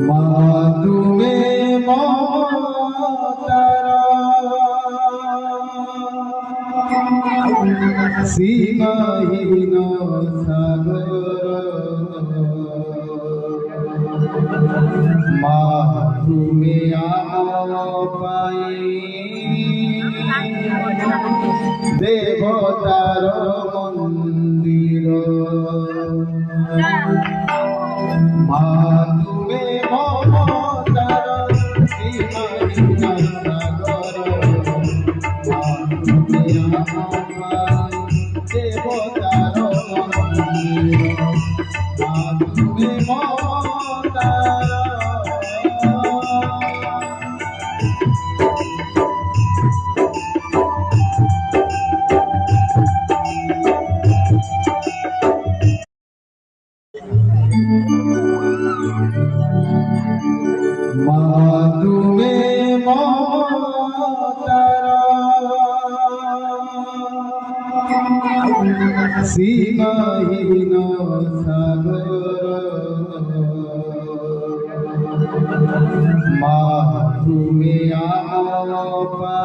মা তুমি মমতারা সীমাহীন সাগর, মা তুমি আমায় দেবতার মন্দির, মা তুমি মমতার সীমাহীন সাগর, মা তুমি আমায় দেবতার মন্দির, মা তুমি মমতার। মা তুমি মমতারা সীমাহীন সাগর, মা তুমি আমায়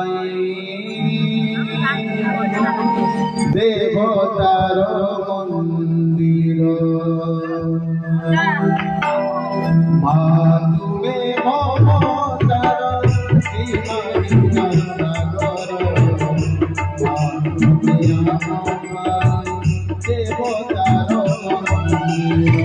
দেবতার মন্দির, মা তুমি মমতার সীমাহীন সাগর, মা তুমি আমায় দেবতার মন্দির।